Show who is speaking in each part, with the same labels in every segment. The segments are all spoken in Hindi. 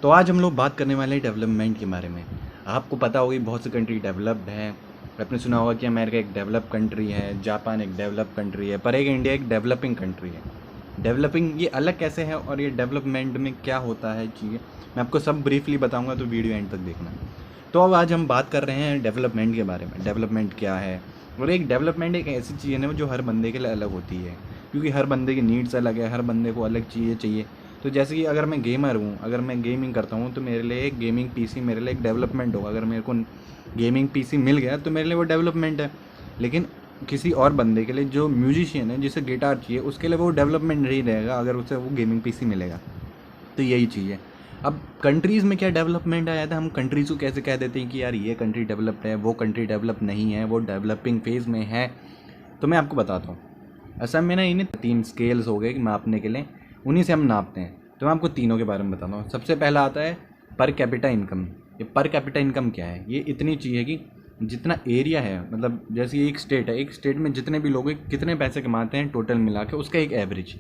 Speaker 1: तो आज हम लोग बात करने वाले हैं डेवलपमेंट के बारे में। आपको पता होगी बहुत सी कंट्री डेवलप्ड है। आपने सुना होगा कि अमेरिका एक डेवलप कंट्री है, जापान एक डेवलप कंट्री है, पर एक इंडिया एक डेवलपिंग कंट्री है। डेवलपिंग ये अलग कैसे है और ये डेवलपमेंट में क्या होता है चीज़ें, मैं आपको सब ब्रीफली बताऊंगा, तो वीडियो एंड तक देखना। तो अब आज हम बात कर रहे हैं डेवलपमेंट के बारे में। डेवलपमेंट क्या है, और एक डेवलपमेंट एक ऐसी चीज़ है ना जो हर बंदे के लिए अलग होती है, क्योंकि हर बंदे की नीड्स अलग है, हर बंदे को अलग चीज़ें चाहिए। तो जैसे कि अगर मैं गेमर हूँ, अगर मैं गेमिंग करता हूँ, तो मेरे लिए एक गेमिंग पीसी मेरे लिए एक डेवलपमेंट होगा। अगर मेरे को गेमिंग पीसी मिल गया तो मेरे लिए वो डेवलपमेंट है। लेकिन किसी और बंदे के लिए जो म्यूजिशियन है, जिसे गिटार चाहिए, उसके लिए वो डेवलपमेंट नहीं रहेगा अगर उसे वो गेमिंग पीसी मिलेगा। तो यही चीज़ है। अब कंट्रीज़ में क्या डेवलपमेंट आया था, हम कंट्रीज़ को कैसे कह देते हैं कि यार ये कंट्री डेवलप्ड है, वो कंट्री डेवलप नहीं है, वो डेवलपिंग फेज़ में है। तो मैं आपको बताता हूँ। असल में ना इन्हें 3 स्केल्स हो गए कि मापने के लिए, उन्हीं से हम नापते हैं। तो मैं आपको तीनों के बारे में बताता हूँ। सबसे पहला आता है पर कैपिटा इनकम। ये पर कैपिटा इनकम क्या है, ये इतनी चीज़ है कि जितना एरिया है, मतलब जैसे एक स्टेट है, एक स्टेट में जितने भी लोग कितने पैसे कमाते हैं टोटल मिला के, उसका एक एवरेज,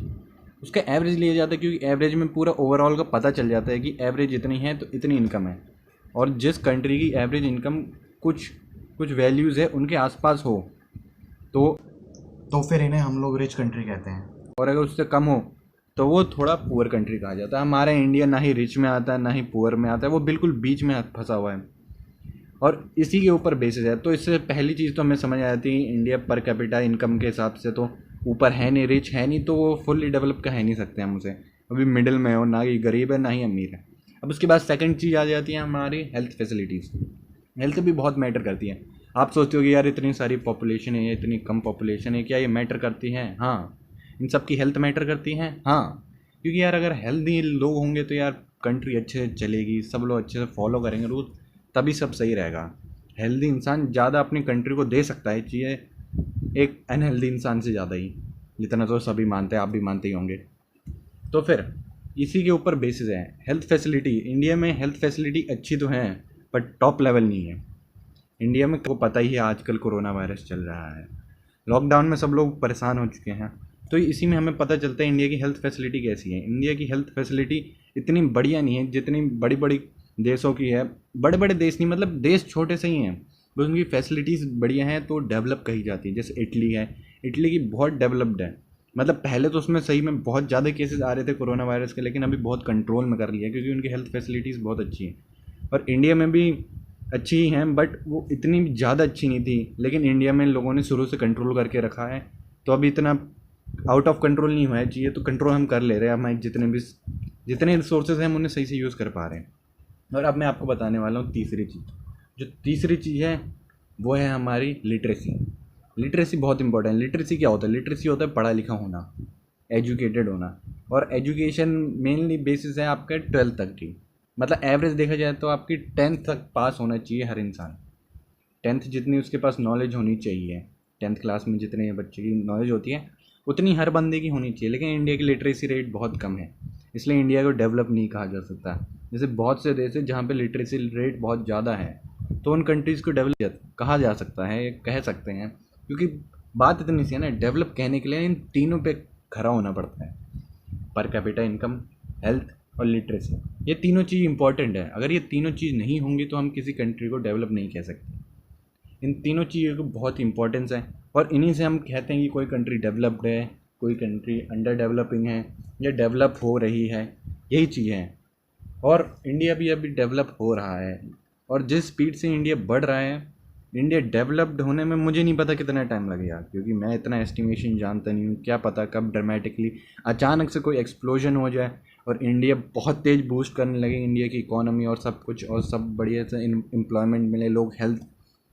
Speaker 1: उसका एवरेज लिया जाता है। क्योंकि एवरेज में पूरा ओवरऑल का पता चल जाता है कि एवरेज इतनी है तो इतनी इनकम है। और जिस कंट्री की एवरेज इनकम कुछ कुछ वैल्यूज़ है उनके आसपास हो तो फिर इन्हें हम लोग रिच कंट्री कहते हैं। और अगर उससे कम हो तो वो थोड़ा पुअर कंट्री कहा जाता है। हमारा इंडिया ना ही रिच में आता है ना ही पुअर में आता है, वो बिल्कुल बीच में फंसा हुआ है और इसी के ऊपर बेसिस है। तो इससे पहली चीज़ तो हमें समझ आ जाती है, इंडिया पर कैपिटा इनकम के हिसाब से तो ऊपर है नहीं, रिच है नहीं, तो वो फुल्ली डेवलप कह नहीं सकते हम उसे। अभी मिडिल में हो, ना ही गरीब है ना ही अमीर है। अब उसके बाद सेकंड चीज़ आ जाती है हमारी हेल्थ फैसिलिटीज़। हेल्थ भी बहुत मैटर करती है। आप सोचते हो कि यार इतनी सारी पॉपुलेशन है, इतनी कम पॉपुलेशन है, क्या ये मैटर करती है? हाँ, इन सब की हेल्थ मैटर करती है। हाँ, क्योंकि यार अगर हेल्दी लोग होंगे तो यार कंट्री अच्छे से चलेगी, सब लोग अच्छे से फॉलो करेंगे रूल, तभी सब सही रहेगा। हेल्दी इंसान ज़्यादा अपनी कंट्री को दे सकता है चीज़ें एक अनहेल्दी इंसान से ज़्यादा ही, जितना तो सभी मानते हैं, आप भी मानते ही होंगे। तो फिर इसी के ऊपर बेसिस है हेल्थ फैसिलिटी। इंडिया में हेल्थ फैसिलिटी अच्छी तो हैं पर टॉप लेवल नहीं है। इंडिया में को पता ही है आजकल कोरोना वायरस चल रहा है, लॉकडाउन में सब लोग परेशान हो चुके हैं। तो इसी में हमें पता चलता है इंडिया की हेल्थ फैसिलिटी कैसी है। इंडिया की हेल्थ फैसिलिटी इतनी बढ़िया नहीं है जितनी बड़ी बड़ी देशों की है। बड़े बड़े देश नहीं, मतलब देश छोटे से ही हैं, बस उनकी फैसिलिटीज़ बढ़िया हैं तो डेवलप कही जाती है। जैसे इटली है, इटली की बहुत डेवलप्ड है। मतलब पहले तो उसमें सही में बहुत ज़्यादा केसेस आ रहे थे कोरोना वायरस के, लेकिन अभी बहुत कंट्रोल में कर लिया क्योंकि उनकी हेल्थ फैसिलिटीज़ बहुत अच्छी हैं। और इंडिया में भी अच्छी ही हैं, बट वो इतनी ज़्यादा अच्छी नहीं थी। लेकिन इंडिया में लोगों ने शुरू से कंट्रोल करके रखा है, तो अभी इतना आउट ऑफ कंट्रोल नहीं होना चाहिए। तो कंट्रोल हम कर ले रहे हैं, हमारे जितने रिसोर्सेज हैं हम उन्हें सही से यूज़ कर पा रहे हैं। और अब मैं आपको बताने वाला हूँ तीसरी चीज़। जो तीसरी चीज़ है वो है हमारी लिटरेसी। लिटरेसी बहुत इंपॉर्टेंट है। लिटरेसी क्या होता है? लिटरेसी होता है पढ़ा लिखा होना, एजुकेटेड होना। और एजुकेशन मेनली बेसिस है आपका 12th तक की, मतलब एवरेज देखा जाए तो आपकी 10th तक पास होना चाहिए हर इंसान। 10th जितनी उसके पास नॉलेज होनी चाहिए, 10th क्लास में जितने बच्चे की नॉलेज होती है उतनी हर बंदे की होनी चाहिए। लेकिन इंडिया की लिटरेसी रेट बहुत कम है, इसलिए इंडिया को डेवलप नहीं कहा जा सकता। जैसे बहुत से देश है जहाँ पे लिटरेसी रेट बहुत ज़्यादा है, तो उन कंट्रीज़ को डेवलप कहा जा सकता है, कह सकते हैं। क्योंकि बात इतनी सी है ना, डेवलप कहने के लिए इन तीनों पे खड़ा होना पड़ता है। पर कैपिटा इनकम, हेल्थ और लिटरेसी, ये तीनों चीज़ इंपॉर्टेंट है। अगर ये तीनों चीज़ नहीं होंगी तो हम किसी कंट्री को डेवलप नहीं कह सकते। इन तीनों चीज़ों की बहुत इंपॉर्टेंस है और इन्हीं से हम कहते हैं कि कोई कंट्री डेवलप्ड है, कोई कंट्री अंडर डेवलपिंग है या डेवलप हो रही है। यही चीज़ें हैं। और इंडिया भी अभी डेवलप हो रहा है, और जिस स्पीड से इंडिया बढ़ रहा है, इंडिया डेवलप्ड होने में मुझे नहीं पता कितना टाइम लगेगा, क्योंकि मैं इतना एस्टिमेशन जानता नहीं हूँ। क्या पता कब ड्रामेटिकली अचानक से कोई एक्सप्लोजन हो जाए और इंडिया बहुत तेज़ बूस्ट करने लगे, इंडिया की इकोनॉमी और सब कुछ, और सब बढ़िया से एम्प्लॉयमेंट मिले, लोग हेल्थ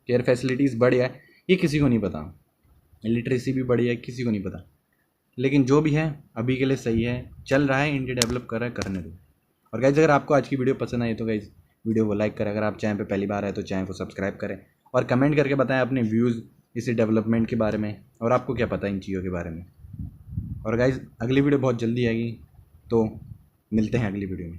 Speaker 1: केयर फैसिलिटीज़ बढ़िया है, ये किसी को नहीं पता। लिटरेसी भी बढ़िया है, किसी को नहीं पता। लेकिन जो भी है अभी के लिए सही है, चल रहा है, इंडिया डेवलप कर रहा है, करने दो। और गाइज अगर आपको आज की वीडियो पसंद आई तो गाइज वीडियो को लाइक करें। अगर आप चैनल पे पहली बार आए तो चैनल को सब्सक्राइब करें और कमेंट करके बताएं अपने व्यूज़ इसी डेवलपमेंट के बारे में, और आपको क्या पता इन चीज़ों के बारे में। और गाइज अगली वीडियो बहुत जल्दी आएगी, तो मिलते हैं अगली वीडियो में।